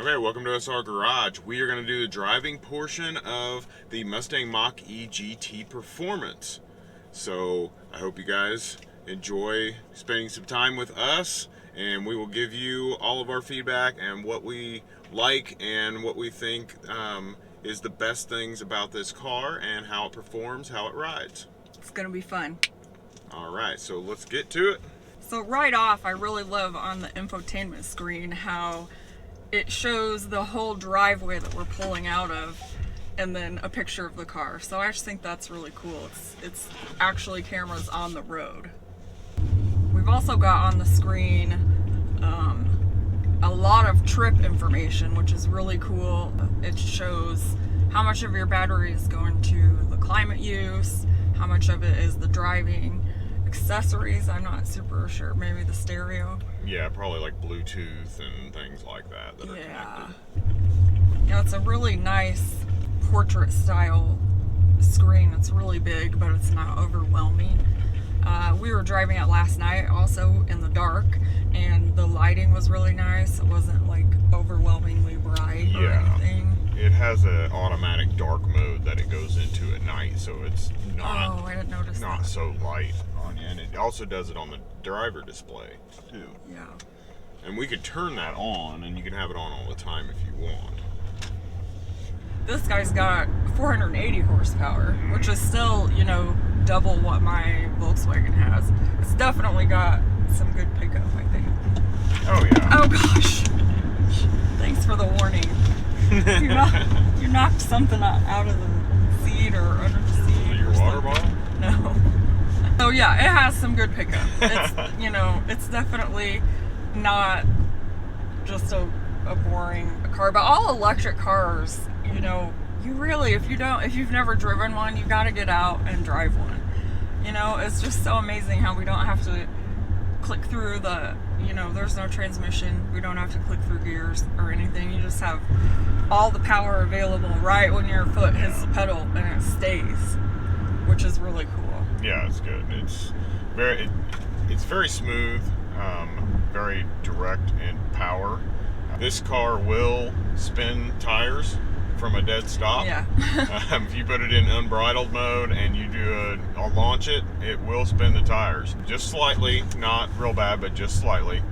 Okay, welcome to SR Garage. We are going to do the driving portion of the Mustang Mach-E GT Performance. So I hope you guys enjoy spending some time with us, and we will give you all of our feedback and what we like and what we think is the best things about this car and how it performs, how it rides. It's going to be fun. All right, so let's get to it. So right off, I really love on the infotainment screen how it shows the whole driveway that we're pulling out of and then a picture of the car. So I just think that's really cool. It's actually cameras on the road. We've also got on the screen a lot of trip information, which is really cool. It shows how much of your battery is going to the climate use, how much of it is the driving, accessories, I'm not super sure, maybe the stereo. Yeah, probably like Bluetooth and things like that are connected. Yeah, it's a really nice portrait style screen. It's really big, but it's not overwhelming. We were driving it last night also in the dark, and the lighting was really nice. It wasn't like overwhelmingly bright or anything. It has an automatic dark mode that it goes into at night, so it's not, I didn't notice not that. so light on you. And it also does it on the driver display too. Yeah. And we could turn that on, and you can have it on all the time if you want. This guy's got 480 horsepower, which is still, you know, double what my Volkswagen has. It's definitely got some good pickup, I think. Oh yeah. Oh gosh. Thanks for the warning. You knocked something out of the seat or under the seat. Your water bottle? No. Oh yeah, it has some good pickup. It's, you know, it's definitely not just a boring car, but all electric cars, you know, you really, if you've never driven one, you got to get out and drive one. You know, it's just so amazing how we don't have to click through the, you know, there's no transmission. We don't have to click through gears or anything. You just have all the power available right when your foot hits the pedal, and it stays, which is really cool. Yeah, it's good. It's very smooth, very direct in power. This car will spin tires from a dead stop. Yeah. If you put it in unbridled mode and you do a launch it will spin the tires. Just slightly, not real bad, but just slightly.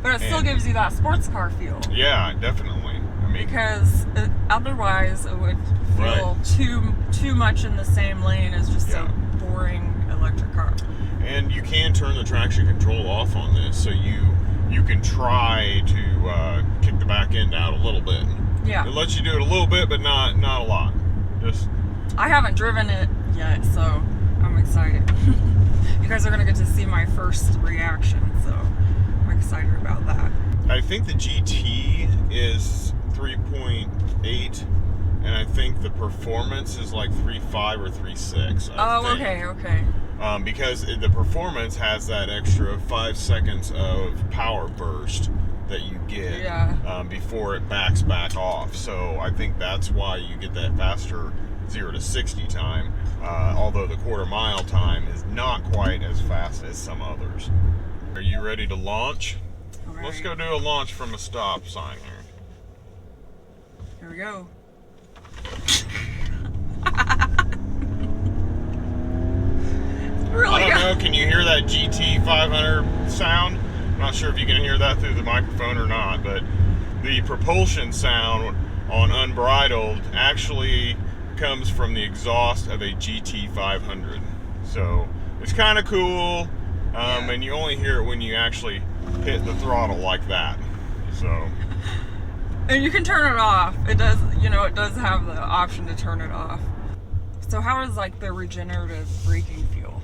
But it still gives you that sports car feel. Yeah, definitely. I mean, because otherwise it would feel too much in the same lane as just a boring electric car. And you can turn the traction control off on this, so you can try to kick the back end out a little bit. Yeah. It lets you do it a little bit, but not a lot. I haven't driven it yet, so I'm excited. You guys are going to get to see my first reaction, so I'm excited about that. I think the GT is 3.8, and I think the Performance is like 3.5 or 3.6. Oh, okay. Because the Performance has that extra 5 seconds of power burst that you get before it backs back off. So I think that's why you get that faster 0 to 60 time, although the quarter-mile time is not quite as fast as some others. Are you ready to launch? All right. Let's go do a launch from a stop sign here. Here we go. I don't know, can you hear that GT 500 sound? I'm not sure if you can hear that through the microphone or not, but the propulsion sound on unbridled actually comes from the exhaust of a GT 500. So it's kind of cool, and you only hear it when you actually hit the throttle like that. So. And you can turn it off. It does, you know, it does have the option to turn it off. So how does like the regenerative braking feel?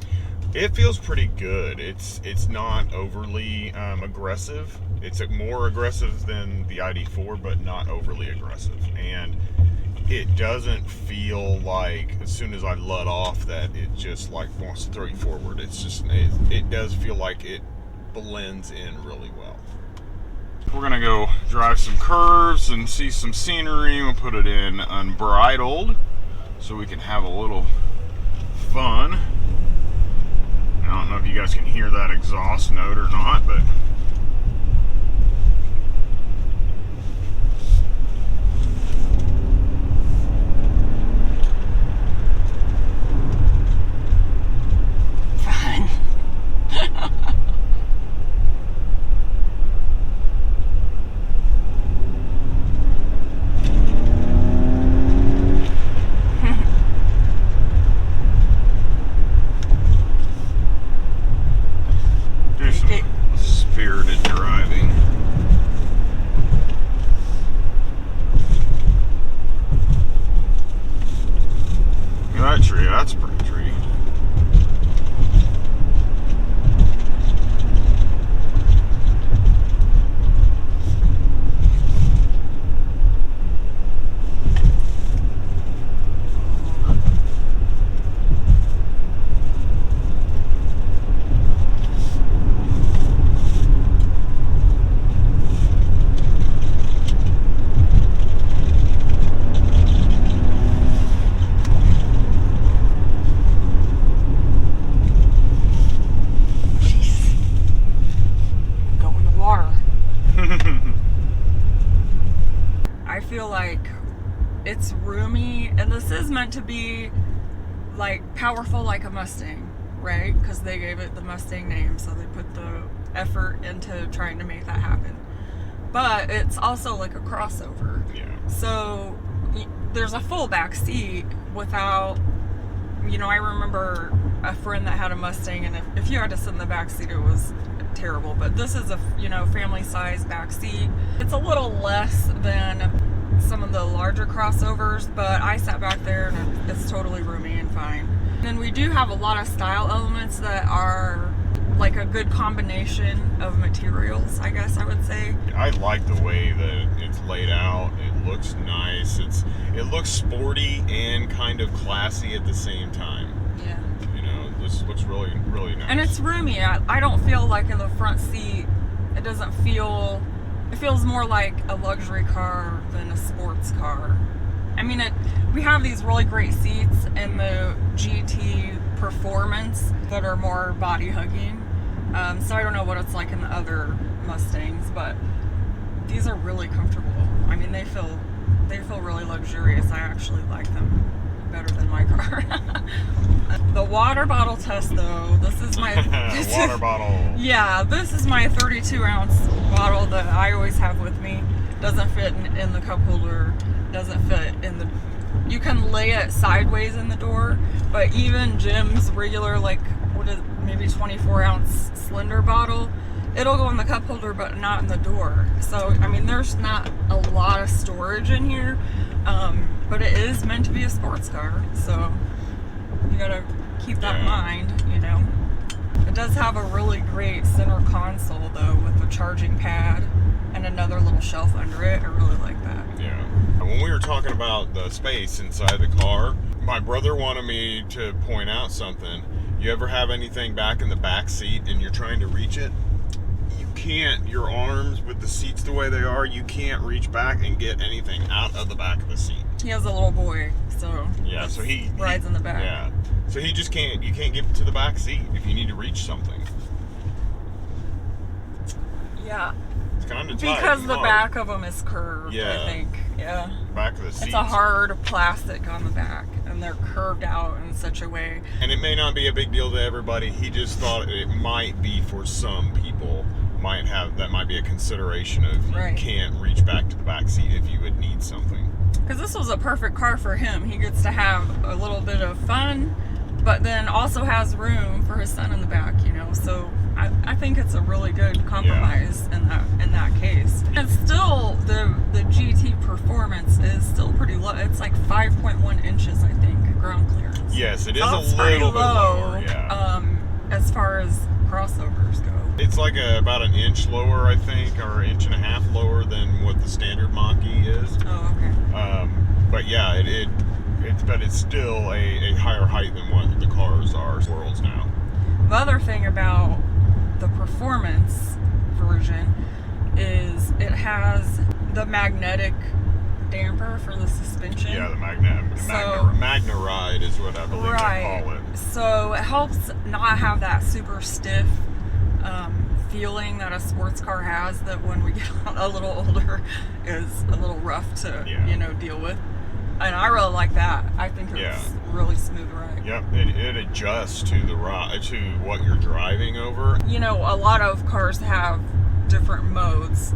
It feels pretty good. It's not overly aggressive. It's more aggressive than the ID4, but not overly aggressive. And it doesn't feel like as soon as I let off that it just like wants to throw you forward. It's just it does feel like it blends in really well. We're gonna go drive some curves and see some scenery. We'll put it in unbridled so we can have a little fun. I don't know if you guys can hear that exhaust note or not, but feel like it's roomy, and this is meant to be like powerful like a Mustang, right? Because they gave it the Mustang name, so they put the effort into trying to make that happen. But it's also like a crossover. Yeah. So there's a full back seat without, you know, I remember a friend that had a Mustang, and if you had to sit in the back seat, it was terrible. But this is a, you know, family size back seat. It's a little less than some of the larger crossovers, but I sat back there and it's totally roomy and fine. And then we do have a lot of style elements that are like a good combination of materials, I guess I would say. I like the way that it's laid out. It looks nice. It looks sporty and kind of classy at the same time. Yeah. You know, this looks really, really nice. And it's roomy. I don't feel like in the front seat, it doesn't feel, it feels more like a luxury car than a sports car. I mean, we have these really great seats in the GT Performance that are more body hugging. So I don't know what it's like in the other Mustangs, but these are really comfortable. I mean, they feel really luxurious. I actually like them better than my car. The water bottle test, though, this is my water bottle. Yeah, this is my 32-ounce bottle that I always have with me. Doesn't fit in the cup holder. Doesn't fit in the. You can lay it sideways in the door, but even Jim's regular, like, what is maybe 24-ounce slender bottle, it'll go in the cup holder, but not in the door. So I mean, there's not a lot of storage in here, but it is meant to be a sports car, so you gotta keep that in mind, you know. It does have a really great center console, though, with a charging pad and another little shelf under it. I really like that. Yeah. When we were talking about the space inside the car, my brother wanted me to point out something. You ever have anything back in the back seat and you're trying to reach it? You can't, your arms with the seats the way they are, you can't reach back and get anything out of the back of the seat. He has a little boy, so yeah, so he rides in the back. Yeah, so he just can't, you can't get to the back seat if you need to reach something. Yeah. It's kind of tight. Because the back of them is curved, Yeah. I think. Yeah. Back of the seat. It's a hard plastic on the back, and they're curved out in such a way. And it may not be a big deal to everybody. He just thought it might be for some people. That might be a consideration of you can't reach back to the back seat if you would need something. Because this was a perfect car for him. He gets to have a little bit of fun, but then also has room for his son in the back, you know. So I think it's a really good compromise in that case. And still, the GT Performance is still pretty low. It's like 5.1 inches, I think, ground clearance. Yes, it is so a little bit lower. Yeah. As far as crossovers go. It's like about an inch lower, I think, or an inch and a half lower than what the standard Mach-E is. Oh, okay. But yeah, it's still a higher height than what the cars are worlds now. The other thing about the Performance version is it has the magnetic damper for the suspension. Yeah, the Magna Ride is what I believe they call it. So it helps not have that super stiff feeling that a sports car has, that when we get a little older is a little rough to deal with. And I really like that. I think it's really smooth ride. Yep, it adjusts to the ride, to what you're driving over. You know, a lot of cars have different modes.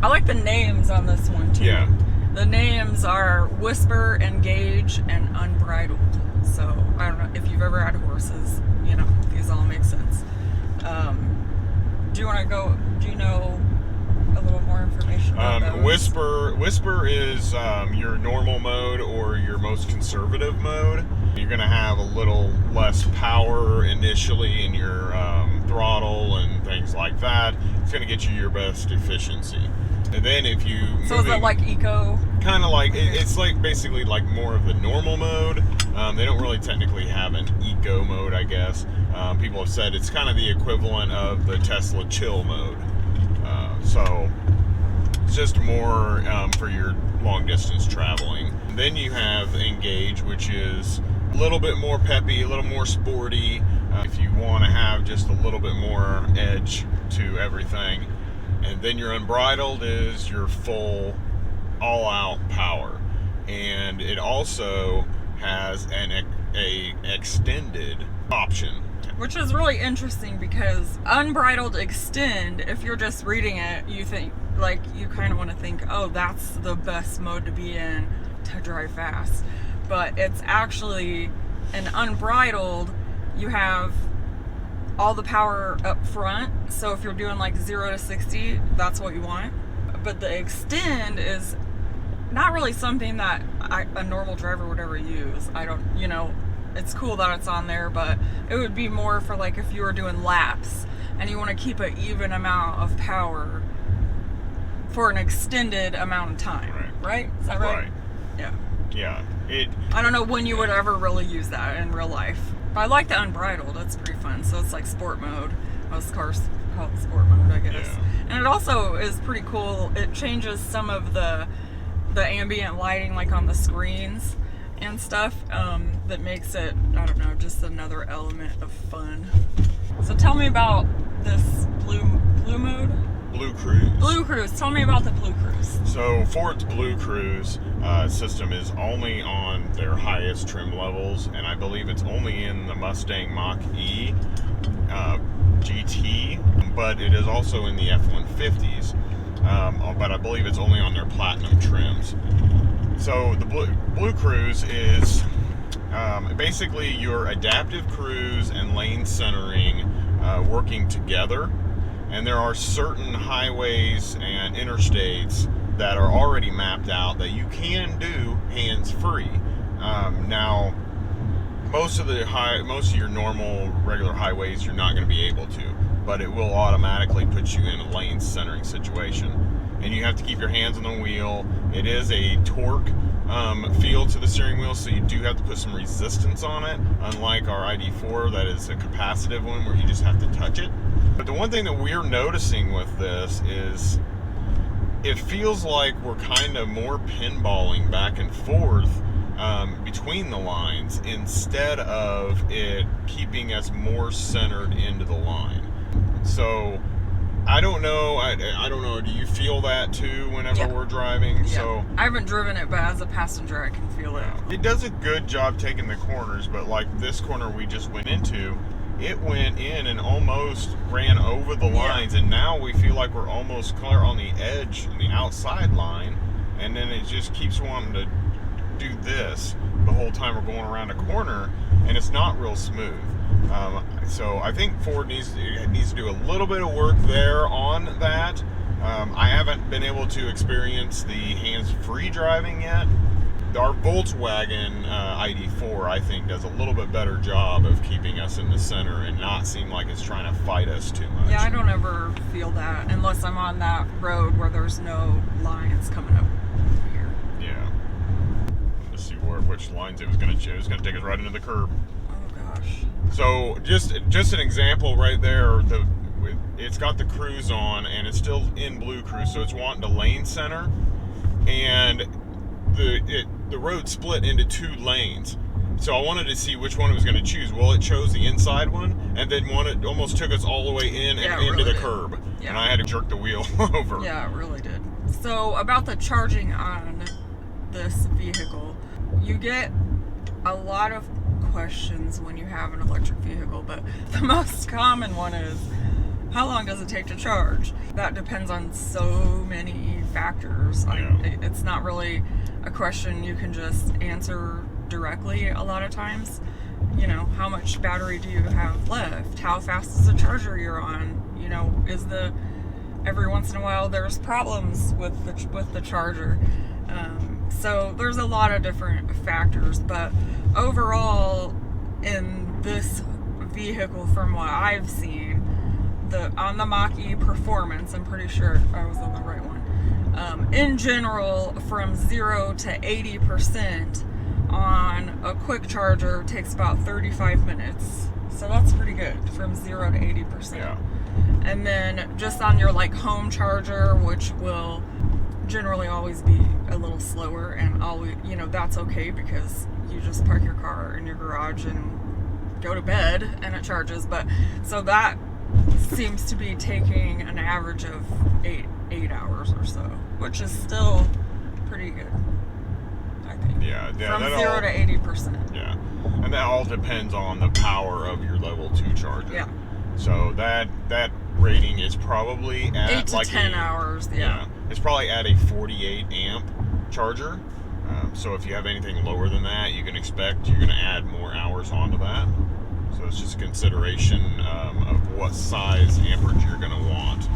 I like the names on this one too. Yeah. The names are Whisper, Engage, and Unbridled. So I don't know if you've ever had horses. You know, these all make sense. Do you know a little more information about those? Whisper is your normal mode or your most conservative mode. You're going to have a little less power initially in your throttle and things like that. It's going to get you your best efficiency. And then if you so is it like eco? Kind of like it's like basically like more of the normal mode. They don't really technically have an eco mode, I guess. People have said it's kind of the equivalent of the Tesla chill mode. So it's just more for your long distance traveling. And then you have Engage, which is a little bit more peppy, a little more sporty. If you want to have just a little bit more edge to everything. And then your Unbridled is your full all-out power, and it also has a extended option, which is really interesting because unbridled extend, if you're just reading it, you think, like, you kind of want to think, oh, that's the best mode to be in to drive fast. But it's actually an unbridled, you have all the power up front. So if you're doing like 0 to 60, that's what you want. But the extend is not really something that a normal driver would ever use. I don't, you know, it's cool that it's on there, but it would be more for like if you were doing laps and you want to keep an even amount of power for an extended amount of time, right? Is that right? Right. Yeah. Yeah. I don't know when you would ever really use that in real life. But I like the unbridled. It's pretty fun. So it's like sport mode. Most cars call it sport mode, I guess. Yeah. And it also is pretty cool. It changes some of the ambient lighting, like on the screens and stuff, that makes it, I don't know, just another element of fun. So tell me about this blue mode? Blue Cruise. Blue Cruise. Tell me about the Blue Cruise. So Ford's Blue Cruise system is only on their highest trim levels, and I believe it's only in the Mustang Mach-E GT, but it is also in the F-150s. But I believe it's only on their platinum trims. So the Blue Cruise is basically your adaptive cruise and lane centering working together. And there are certain highways and interstates that are already mapped out that you can do hands-free. Now, most of your normal regular highways you're not going to be able to, but it will automatically put you in a lane centering situation, and you have to keep your hands on the wheel. It is a torque feel to the steering wheel, so you do have to put some resistance on it, unlike our ID4 that is a capacitive one where you just have to touch it. But the one thing that we're noticing with this is it feels like we're kind of more pinballing back and forth between the lines instead of it keeping us more centered into the line. So I don't know. I don't know. Do you feel that too whenever we're driving? Yeah. So I haven't driven it, but as a passenger, I can feel it. It does a good job taking the corners, but like this corner we just went into, it went in and almost ran over the lines, and now we feel like we're almost clear on the edge, on the outside line, and then it just keeps wanting to do this the whole time we're going around a corner, and it's not real smooth. So I think Ford needs to do a little bit of work there on that. I haven't been able to experience the hands-free driving yet. Our Volkswagen ID4, I think, does a little bit better job of keeping us in the center and not seem like it's trying to fight us too much. Yeah, I don't ever feel that unless I'm on that road where there's no lines coming up here. Yeah. Let's see which lines it was going to choose. It's going to take us right into the curb. Oh gosh. So just an example right there. It's got the cruise on and it's still in Blue Cruise, so it's wanting to lane center, and the road split into 2 lanes. So I wanted to see which one it was going to choose. Well, it chose the inside one, and then it almost took us all the way in and into the curb. Yeah. And I had to jerk the wheel over. Yeah, it really did. So about the charging on this vehicle, you get a lot of questions when you have an electric vehicle, but the most common one is, how long does it take to charge? That depends on so many factors. Yeah. It's not really a question you can just answer directly a lot of times. You know, how much battery do you have left? How fast is the charger you're on? You know, every once in a while there's problems with the charger. So there's a lot of different factors, but overall in this vehicle, from what I've seen, on the Mach-E Performance, I'm pretty sure I was on the right one. In general, from 0 to 80% on a quick charger takes about 35 minutes. So that's pretty good, from 0 to 80%. Yeah. And then just on your like home charger, which will generally always be a little slower, and always, you know, that's okay because you just park your car in your garage and go to bed and it charges. But so that seems to be taking an average of eight hours or so, which is still pretty good, I think. Yeah, From that 0 all, to 80%. Yeah, and that all depends on the power of your level 2 charger. Yeah. So that rating is probably at 8 to like 10 hours. Yeah. it's probably at a 48 amp charger. So if you have anything lower than that, you can expect you're going to add more hours onto that. So it's just a consideration of what size amperage you're going to want.